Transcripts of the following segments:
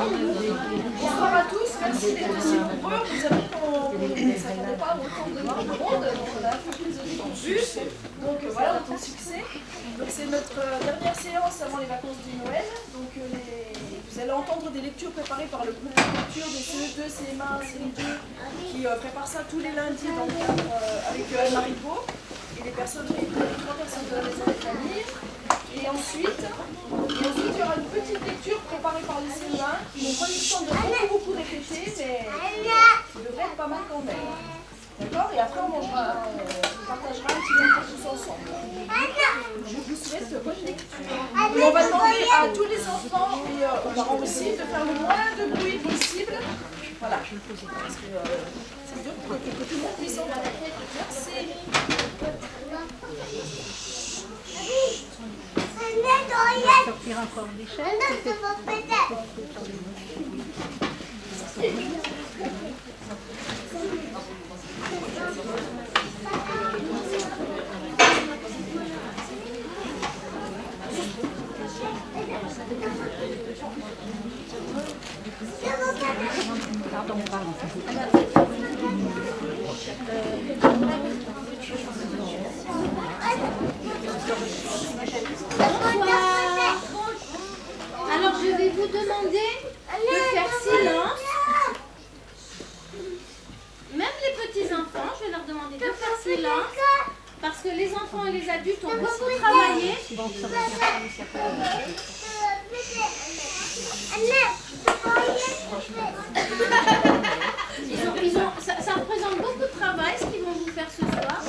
Bonsoir à tous, merci d'être aussi nombreux. Nous avons qu'on ne s'attendait pas à autant de monde, donc on a un peu plus de temps vu. Donc voilà, autant de succès. Donc c'est notre dernière séance avant les vacances de Noël. Donc vous allez entendre des lectures préparées par le groupe de lecture des CE2, CM1, CM2 qui prépare ça tous les lundis dans le cadre avec Anne-Marie Beau et les 3 personnes de la maison des familles. Et ensuite, il y aura une petite lecture préparée par les CE1 qui n'ont pas eu le temps de beaucoup répéter, mais qui devrait être pas mal quand même. D'accord? Et après, on partagera un petit moment tous ensemble. Je vous souhaite bonne lecture. Et on va demander à tous les enfants et aux parents aussi de faire le moins de bruit possible. Voilà. Parce que c'est dur que tout le monde puisse entendre. Merci. Sortir encore des chaises. Pardon, pardon. Alors je vais vous demander de faire silence. Même les petits enfants, je vais leur demander de faire silence. Parce que les enfants et les adultes ont beaucoup travaillé. Ça représente beaucoup de travail ce qu'ils vont vous faire ce soir.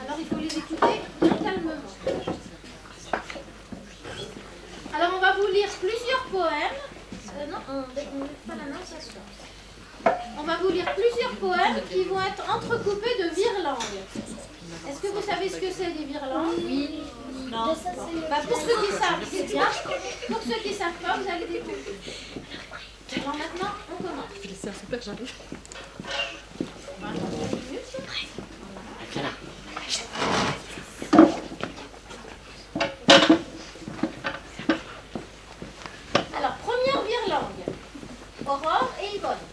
Alors il faut les écouter bien calmement. Alors on va vous lire plusieurs poèmes. Non, on ne met pas la main, ça sort. On va vous lire plusieurs poèmes qui vont être entrecoupés de virelangues. Est-ce que vous savez ce que c'est les virelangues? Oui. Non. Pour ceux qui savent, c'est bien. Pour ceux qui ne savent pas, vous allez découvrir. Alors maintenant, on commence. Je vais laisser un super, j'arrive. Alors, première virelangue. Aurore et Yvonne.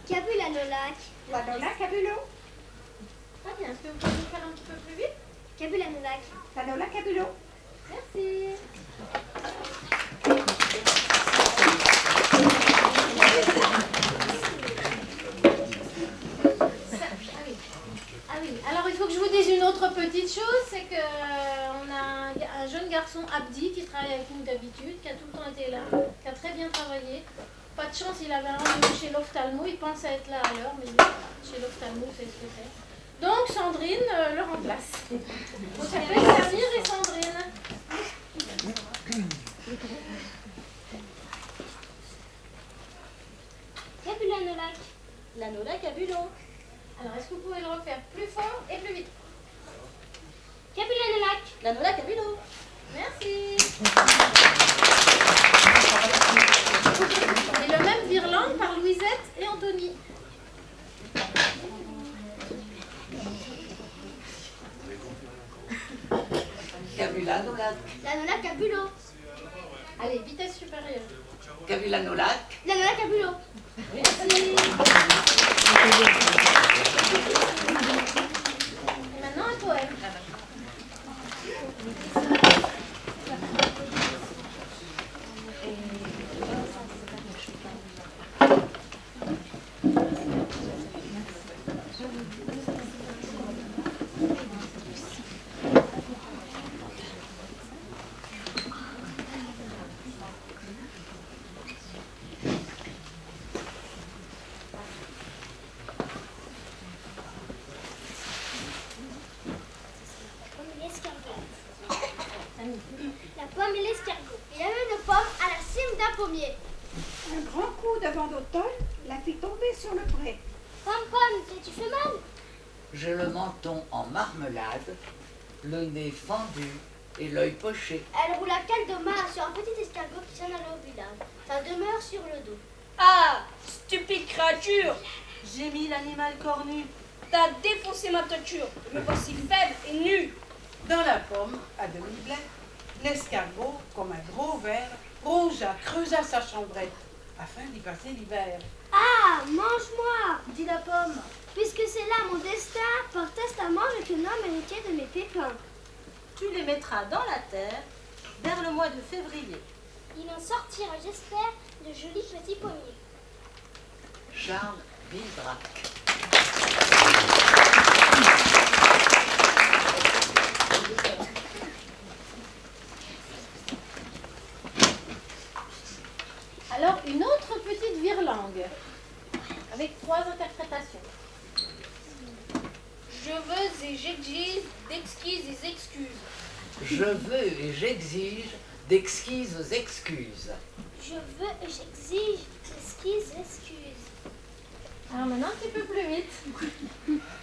Cabulanolac. Lanola Cabulo. Très bien. Est-ce que vous pouvez faire un petit peu plus vite? Cabulanolac. Lanola Cabulo. Merci. Ah oui. Alors il faut que je vous dise une autre petite chose, c'est que on a un jeune garçon, Abdi, qui travaille avec nous d'habitude, qui a tout le temps été là, qui a très bien travaillé. Pas de chance, il avait un rendez-vous chez l'ophtalmo, il pensait être là à l'heure, mais chez l'ophtalmo, c'est ce que c'est. Donc Sandrine le remplace. On s'appelle Samir et Sandrine. Cabulanolac. Lanola Cabulo. Alors, est-ce que vous pouvez le refaire plus fort et plus vite? Cabulanolac. Lanola Cabulo. Merci. Et le même virlangue par Louisette et Anthony. Cabulanolac. Lanola Cabulo. Allez, vitesse supérieure. Cabulanolac. Lanola Cabulo. Merci. Et maintenant un poème. La pomme et l'escargot. Il y avait une pomme à la cime d'un pommier. Un grand coup de vent d'automne la fit tomber sur le pré. Pomme, t'es-tu fait mal? J'ai le menton en marmelade, le nez fendu et l'œil poché. Elle roule à cale de main sur un petit escargot qui s'en allait au village. Ça demeure sur le dos. Ah, stupide créature! Gémit l'animal cornu. T'as défoncé ma toiture. Me voici faible et nu. Dans la pomme, à demi-blé, l'escargot, comme un gros ver, rongea, creusa sa chambrette, afin d'y passer l'hiver. Ah, mange-moi! Dit la pomme. Puisque c'est là mon destin, par testament, je te nomme héritier de mes pépins. Tu les mettras dans la terre vers le mois de février. Il en sortira, j'espère, de jolis petits pommiers. Charles Villbrac. Alors, une autre petite virlangue, avec 3 interprétations. Je veux et j'exige d'exquises excuses. Je veux et j'exige d'exquises excuses. Je veux et j'exige d'exquises excuses. Alors maintenant, un petit peu plus vite.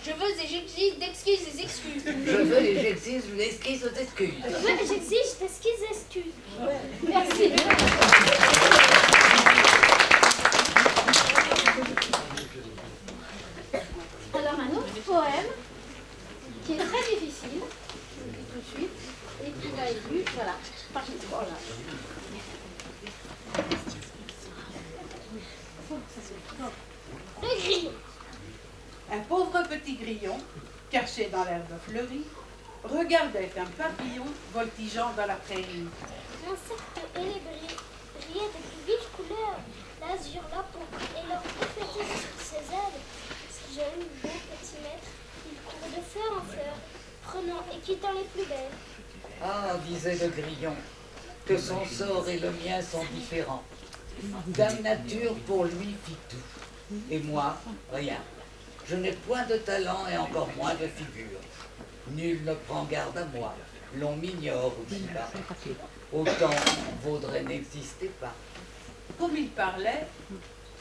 Je veux et j'exige d'exquises excuses. Je veux et j'exige d'exquises excuses. Je veux et j'exige d'exquises excuses. Merci. Alors, un autre poème qui est très difficile, je vous le dis tout de suite, et qui va être lu, voilà, par voilà. Le grillon. Un pauvre petit grillon, caché dans l'herbe fleurie, regardait un papillon voltigeant dans la prairie. L'insecte et les brillaient de plus vives couleurs, l'azur, la pourpre et leur reflétait sur ses ailes. Jeune, beau petit maître, il courait de fleur en fleur, prenant et quittant les plus belles. Ah, disait le grillon, que son sort et le mien sont différents. Dame Nature pour lui fit tout, et moi, rien. Je n'ai point de talent et encore moins de figure. Nul ne prend garde à moi, l'on m'ignore aussi-bas. Autant vaudrait n'exister pas. Comme il parlait,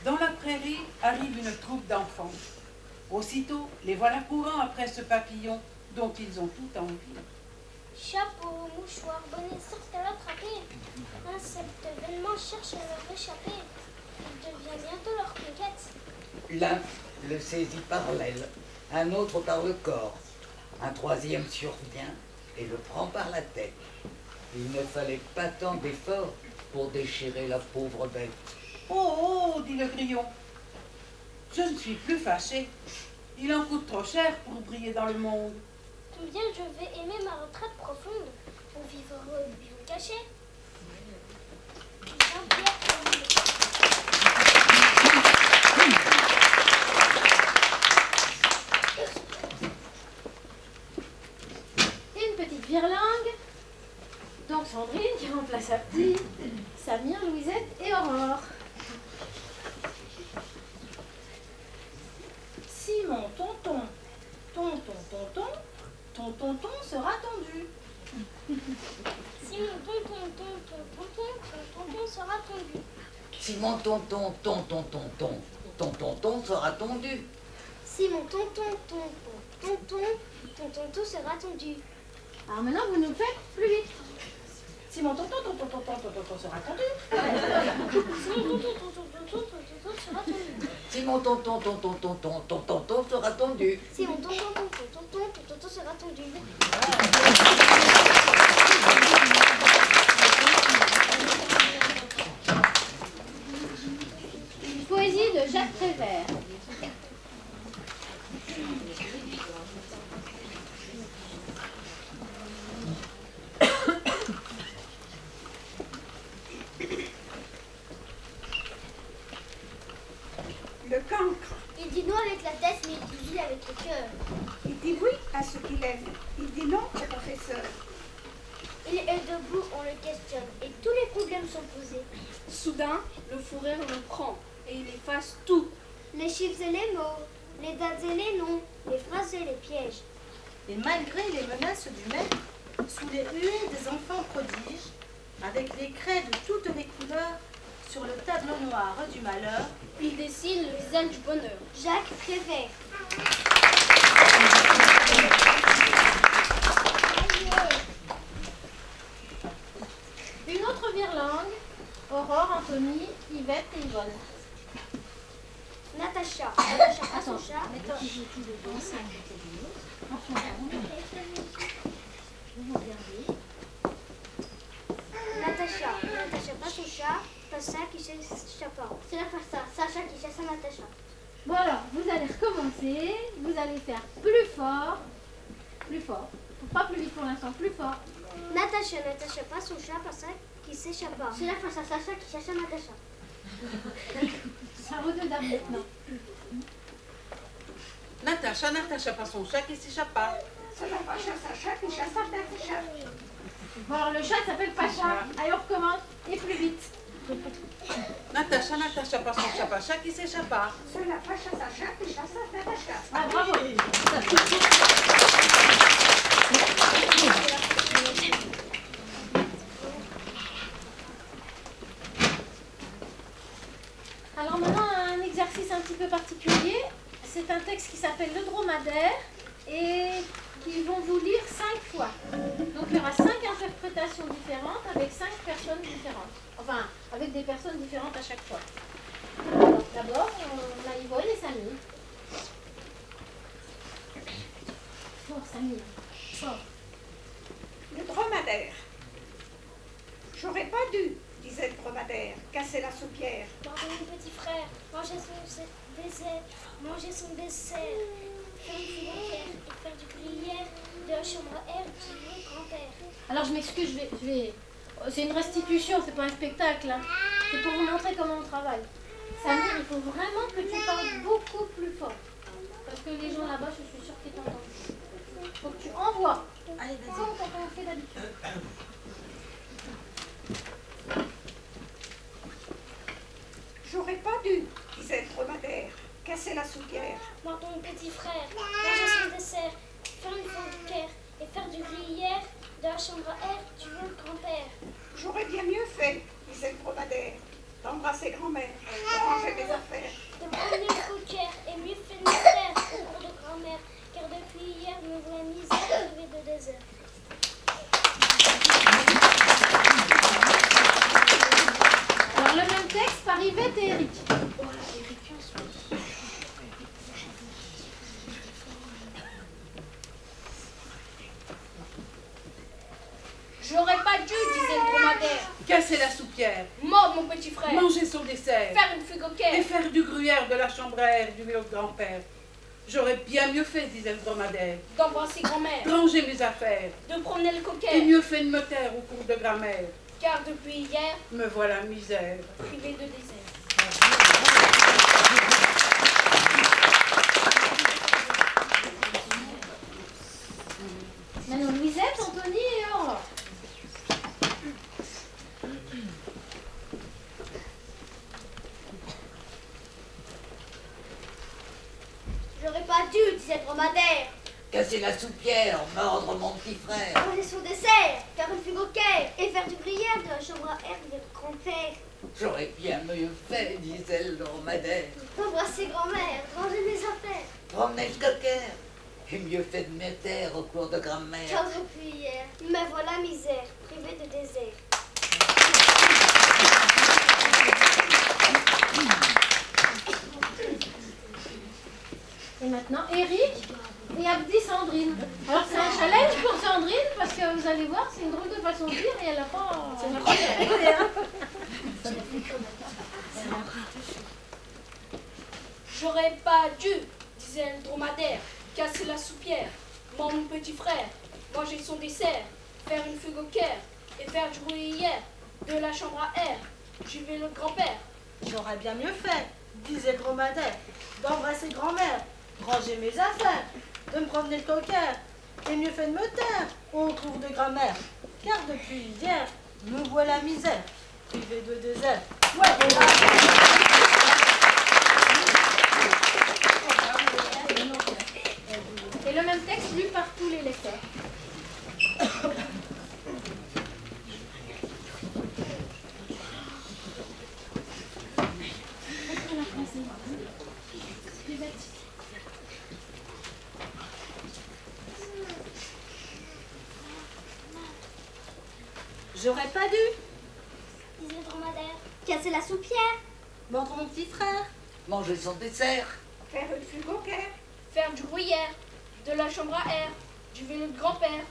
dans la prairie arrive une troupe d'enfants. Aussitôt, les voilà courant après ce papillon dont ils ont tout envie. Chapeau, mouchoir, bonnet, sortent à l'attraper. Insecte vainement cherche à leur échapper. Il devient bientôt leur conquête. L'un le saisit par l'aile, un autre par le corps, un troisième survient et le prend par la tête. Il ne fallait pas tant d'efforts pour déchirer la pauvre bête. Oh, oh, dit le grillon, je ne suis plus fâché. Il en coûte trop cher pour briller dans le monde. Combien je vais aimer ma retraite profonde pour vivre heureux et vivre caché. Jean-Pierre Paul. Et une petite virlingue. Donc Sandrine qui remplace à petit, Samir, Louisette et Aurore. Si mon tonton, ton tonton sera tendu. Si mon tonton sera tondu. Si mon tonton sera tondu. Si mon tonton sera tondu. Alors maintenant vous nous faites plus vite. Si mon tonton sera tendu. Si mon tonton sera tondu. Si mon tonton sera tondu. Si mon tonton sera tondu. Une poésie de Jacques Prévert. Le cancre. Il dit non avec la tête, mais il dit oui avec le cœur. Il dit oui à ce qu'il aime. Il dit non au professeur. Il est debout, on le questionne, et tous les problèmes sont posés. Soudain, le fou rire le prend et il efface tout. Les chiffres et les mots, les dates et les noms, les phrases et les pièges. Et malgré les menaces du maître, sous les huées des enfants prodiges, avec les craies de toutes les couleurs, sur le tableau noir du malheur, Il dessine le visage du bonheur. Jacques Prévert. Une autre virlangue. Aurore, Anthony, Yvette et Yvonne. Natacha. pas. C'est la face à Sacha qui chasse à Natacha. Bon alors, vous allez recommencer, vous allez faire plus fort, pas plus vite pour l'instant, plus fort. Natacha n'attacha pas son chat à ça qui s'échappa. C'est la face à Sacha qui chasse à Natacha. Ça redonne maintenant. Natacha n'attacha pas son chat qui s'échappa. C'est la vache à Sacha qui chasse à Natacha. Bon alors le chat s'appelle Pacha. Allez on recommence, et plus vite. Natacha n'attacha pas son chat Pacha qui s'échappa. C'est la vache à Sacha qui chasse à Natacha. Ah bravo. Alors maintenant un exercice un petit peu particulier. C'est un texte qui s'appelle Le Dromadaire et qu'ils vont vous lire 5 fois. Donc il y aura 5 interprétations différentes avec 5 personnes différentes. Enfin, avec des personnes différentes à chaque fois. Alors, d'abord, on a Yvonne et Samy. Fort, Samy. Fort. Le dromadaire. J'aurais pas dû, disait le dromadaire, casser la soupière. Pardon, mon petit frère, manger son dessert, faire une figurine et faire du gruyère de la chambre à air du vieux grand-père. Alors je m'excuse, je vais... C'est une restitution, c'est pas un spectacle. Hein. C'est pour vous montrer comment on travaille. Samir, il faut vraiment que tu parles beaucoup plus fort. Parce que les gens là-bas, je suis sûre qu'ils t'entendent. Il faut que tu envoies. Allez, vas-y. Comme on fait d'habitude. J'aurais pas dû, disait le dromadaire, casser la soupière. Pardon, mon petit frère, manger son dessert, faire une figurine et faire du gruyère de la chambre à air du vieux grand-père. J'aurais bien mieux fait, disait le dromadaire, d'embrasser grand-mère, de ranger mes affaires. De prendre une coquère et mieux faire une terre au cours de grand-mère, car depuis hier, me voilà misère privée de désert. Alors le même texte par Yvette et Eric. J'aurais pas dû, disait le dromadaire. Casser la soupière. Mordre mon petit frère. Manger son dessert. Faire une fugue au Et caire. faire du gruyère de la chambre à air du vieux grand-père. J'aurais bien mieux fait, disait le dromadaire, D'embrasser grand-mère. de ranger mes affaires. De promener le Et coquet. mieux fait de me taire au cours de grammaire. Car depuis hier, Me voilà misère. privé de désert. Maintenant Louisette, Anthony et Aurore. J'aurais pas dû, disait le dromadaire, Casser la soupière, mordre mon petit frère. manger son dessert, faire une fugue au caire et faire du gruyère de la chambre à air de votre grand-père. J'aurais bien mieux fait, disait le dromadaire. D'embrasser grand-mère, ranger mes affaires, Promener le cocker. Et mieux fait de me taire au cours de grammaire. car depuis hier, me voilà misère, privée de désert. Et maintenant Eric et Abdi Sandrine. Alors c'est un challenge pour Sandrine parce que vous allez voir, c'est une drôle de façon de dire et elle n'a pas... J'aurais pas dû, disait le dromadaire, casser la soupière. Moi, mon petit frère, manger son dessert, faire une fugue au caire et faire du gruyère de la chambre à air. J'y vais le grand-père. J'aurais bien mieux fait, disait le dromadaire, d'embrasser grand-mère, ranger mes affaires, de me promener le coquet, et mieux fait de me taire au cours de grammaire, car depuis hier, me voilà misère, privée de désert. Et le même texte lu par tous les lecteurs. J'aurais pas dû, Disait le dromadaire, casser la soupière, mordre mon petit frère, Manger son dessert. Faire une fugue au caire. Faire du gruyère de la chambre à air. J'y vais le grand-père.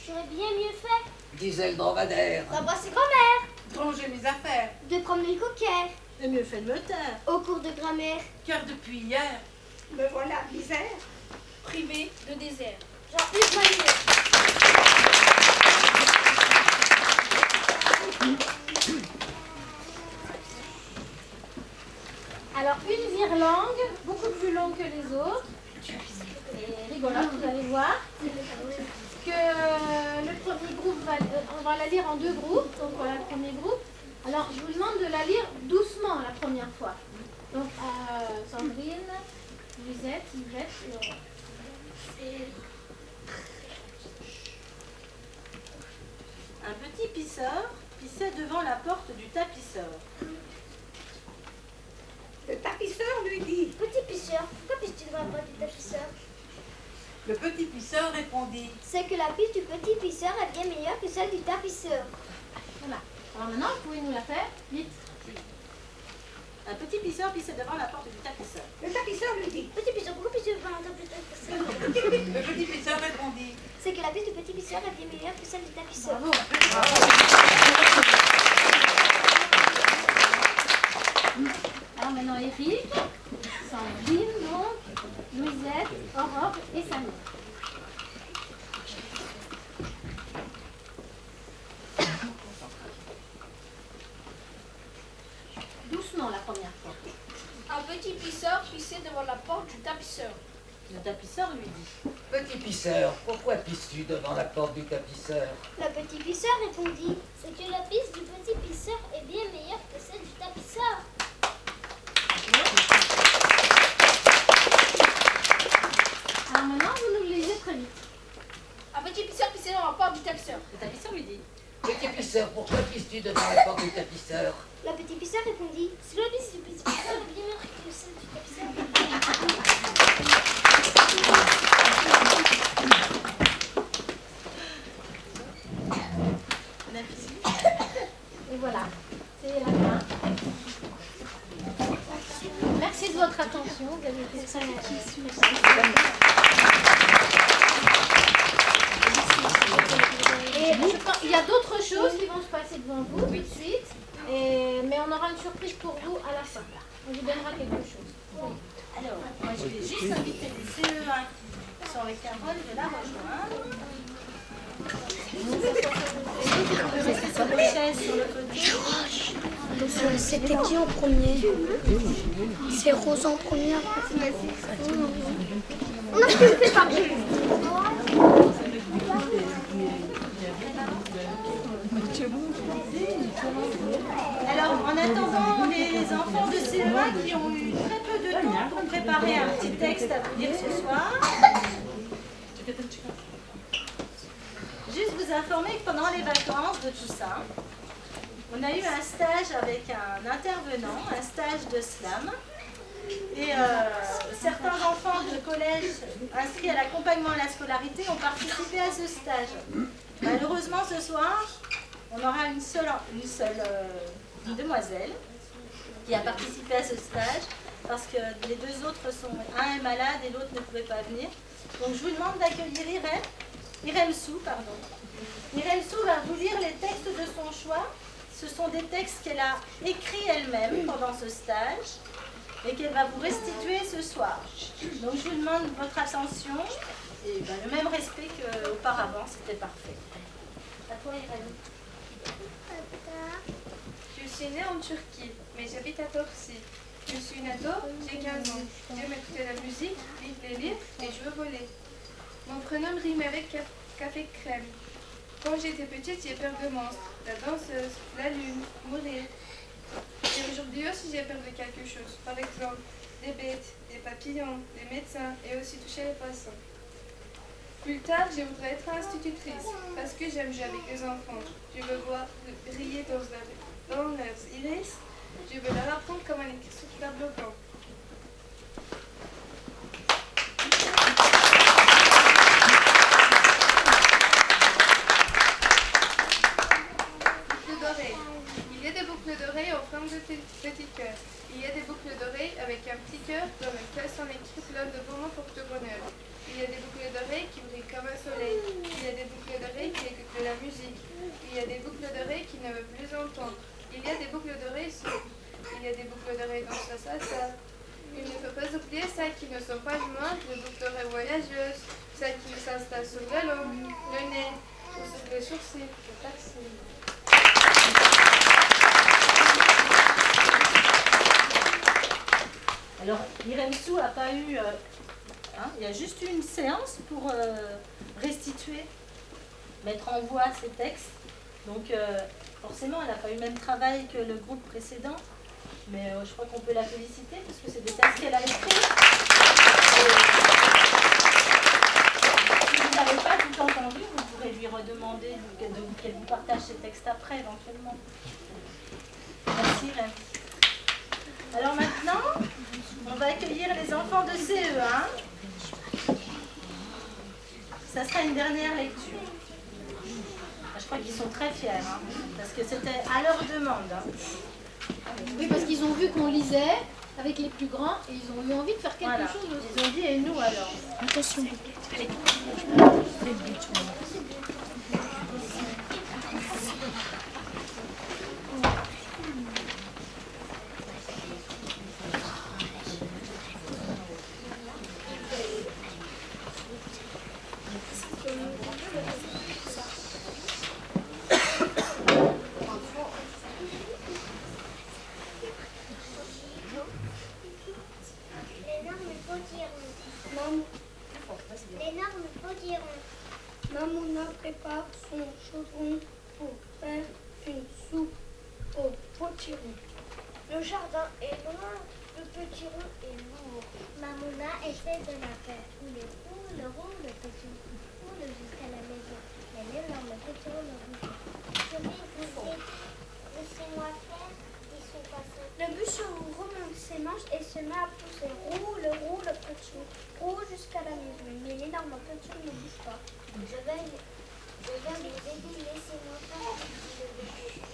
j'aurais bien mieux fait Disait le dromadaire. d'embrasser grand-mère, De ranger mes affaires. de promener le coquet et mieux fait de me taire. Au cours de grammaire, Car depuis hier, Me voilà misère. Privé de désert. Jean-Hugues Manier. Alors, une virelangue, beaucoup plus longue que les autres, et rigolote, vous allez voir, que le premier groupe, on va la lire en deux groupes, donc voilà le premier groupe. Alors, je vous demande de la lire doucement la première fois. Donc, Sandrine, Lisette, Yvette et Aurore. Un petit pisseur pissait devant la porte du tapisseur. Le tapisseur lui dit, Petit pisseur, pourquoi pisses-tu devant la porte du tapisseur? le petit pisseur répondit. C'est que la pisse du petit pisseur est bien meilleure que celle du tapisseur. Voilà. Alors maintenant, vous pouvez nous la faire vite. Un petit pisseur pissait devant la porte du tapisseur. le tapisseur lui dit, Petit pisseur, pourquoi pisses-tu devant la porte du tapisseur? Le petit pisseur répondit. C'est que la pisse du petit pisseur est bien meilleure que celle du tapisseur. Bravo. Alors maintenant, Eric, Sandrine, donc, Louisette, Aurore et Samy. Doucement la première fois. Un petit pisseur pissait devant la porte du tapisseur. Le tapisseur lui dit. Petit pisseur, pourquoi pisses-tu devant la porte du tapisseur? Le petit pisseur répondit, c'est que la pisse du petit pisseur est bien meilleure que celle du tapisseur. Alors maintenant, vous nous le lisez très vite. Un petit pisseur pissait devant la porte du tapisseur. Le tapisseur lui dit. Petit pisseur, pourquoi pisses-tu devant la porte du tapisseur? Le petit pisseur répondit, c'est que la pisse du petit pisseur est bien meilleure que celle du tapisseur. Et voilà, c'est la fin. Merci de votre attention. Vous avez été très Et il y a d'autres choses qui vont se passer devant vous tout de suite, mais on aura une surprise pour vous à la fin. On vous donnera quelque chose. Alors, moi je vais juste inviter les CE1 qui sont avec Carole de la rejoindre. Chaise sur le côté. C'était qui en premier? C'est Rose en première. On a fait parler. Alors, en attendant les enfants de CE1 qui ont eu très peu de temps pour préparer un petit texte à vous lire ce soir, juste vous informer que pendant les vacances de tout ça, on a eu un stage avec un intervenant, un stage de slam. Et certains enfants de collège inscrits à l'accompagnement à la scolarité ont participé à ce stage. Malheureusement, ce soir, on aura une seule demoiselle qui a participé à ce stage parce que les deux autres un est malade et l'autre ne pouvait pas venir. Donc je vous demande d'accueillir Irem Sou, pardon. Irem Sou va vous lire les textes de son choix. Ce sont des textes qu'elle a écrits elle-même pendant ce stage et qu'elle va vous restituer ce soir. Donc je vous demande votre attention et le même respect qu'auparavant, c'était parfait. À toi Irem. Je suis née en Turquie, mais j'habite à Torcy. Je suis une ado, j'ai 15 ans. J'aime écouter la musique, lire les livres et je veux voler. Mon prénom rime avec café crème. Quand j'étais petite, j'ai peur de monstres, la danseuse, la lune, mourir. Et aujourd'hui aussi, j'ai peur de quelque chose. Par exemple, des bêtes, des papillons, des médecins et aussi toucher les poissons. Plus tard, je voudrais être institutrice parce que j'aime jouer avec les enfants. Je veux voir briller dans leurs iris. Je veux leur apprendre comment écrire sur le tableau blanc. Boucles d'oreilles. Il y a des boucles d'oreilles en forme de petits cœurs. Il y a des boucles d'oreilles avec un petit cœur dans lequel sont écrits plein de beaux mots porte-bonheur. Il y a des boucles d'oreilles qui brillent comme un soleil. Il y a des boucles d'oreilles qui écoutent de la musique. Il y a des boucles d'oreilles qui ne veulent plus entendre. Il y a des boucles d'oreilles il y a des boucles d'oreilles dans ça. Il ne faut pas oublier celles qui ne sont pas jointes, les boucles d'oreilles voyageuses, celles qui s'installent sur le vélo, le nez ou sur les sourcils, le taxi. Alors, Iremsou n'a pas eu... il y a juste eu une séance pour restituer, mettre en voix ces textes. Donc, forcément, elle n'a pas eu le même travail que le groupe précédent. Mais je crois qu'on peut la féliciter parce que c'est des textes qu'elle a écrits. Si vous n'avez pas tout entendu, vous pourrez lui redemander qu'elle vous partage ces textes après, éventuellement. Merci, Rémi. Alors maintenant, on va accueillir les enfants de CE1. Ça sera une dernière lecture. Je crois qu'ils sont très fiers, parce que c'était à leur demande. Oui, parce qu'ils ont vu qu'on lisait avec les plus grands et ils ont eu envie de faire quelque chose aussi. Ils ont dit, et nous alors? Attention. L'énorme potiron. Mamouna prépare son chaudron pour faire une soupe au potiron. Le jardin est loin, le potiron est lourd. Mamouna essaie de la faire rouler, le petit roule jusqu'à la maison. Mais l'énorme potiron ne bouge pas. Je vais vous aider. Laissez-moi faire. Le bûcheron remonte ses manches et se met à pousser. Roule, petit, roule jusqu'à la maison. Mais l'énorme petit ne bouge pas. Je viens vous aider, laissez-moi faire.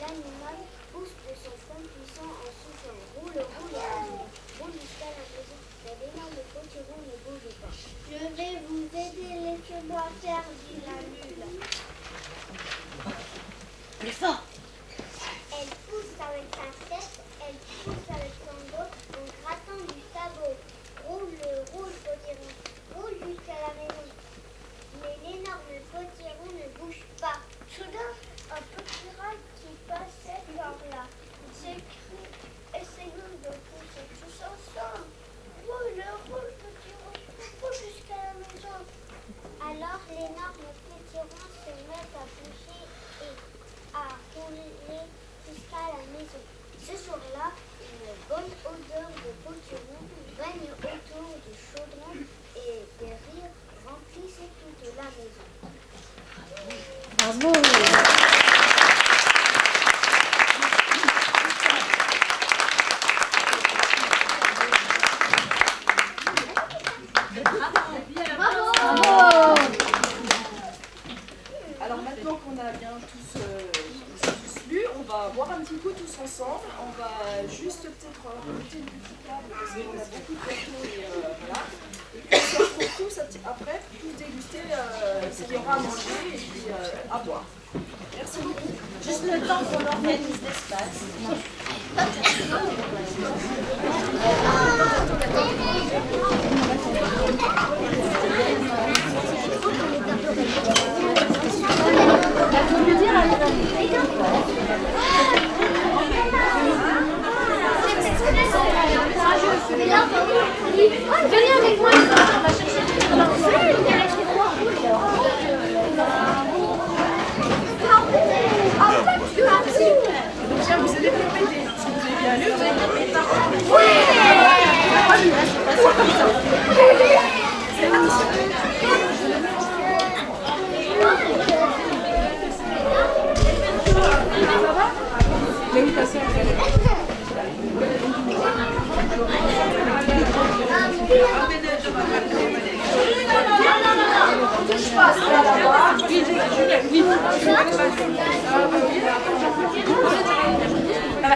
L'animal pousse de son front puissant en soufflant. Roule jusqu'à la maison. Mais l'énorme petit ne bouge pas. Je vais vous aider, laissez-moi faire, dit la mule. Plus fort. Elle pousse avec sa tête, elle pousse avec son dos en grattant du sabot. Roule, potiron, roule jusqu'à la maison. Mais l'énorme potiron ne bouge pas. Soudain, un petit rat qui passait par là s'écrie, essayons de pousser tous ensemble. Roule, potiron, roule jusqu'à la maison. Alors l'énorme potiron se met à pousser et à rouler jusqu'à la maison. Ce soir-là, une bonne odeur de potiron règne autour du chaudron et des rires remplissent toute la maison. Bravo. Bravo. Alors maintenant qu'on a bien tous lu, on va boire un petit coup tous ensemble. On va juste peut-être remonter une petite table parce qu'on a beaucoup de plateaux et voilà. Et puis on se retrouve tous après tous déguster ce qu'il y aura à manger et puis à boire. Merci beaucoup. Juste le temps qu'on organise l'espace. Venez avec moi, on va chercher Tiens, vous allez répéter. Si vous avez bien lu, vous allez répéter. Mais où ta soeur? Non, touche pas, c'est là-bas. Oui.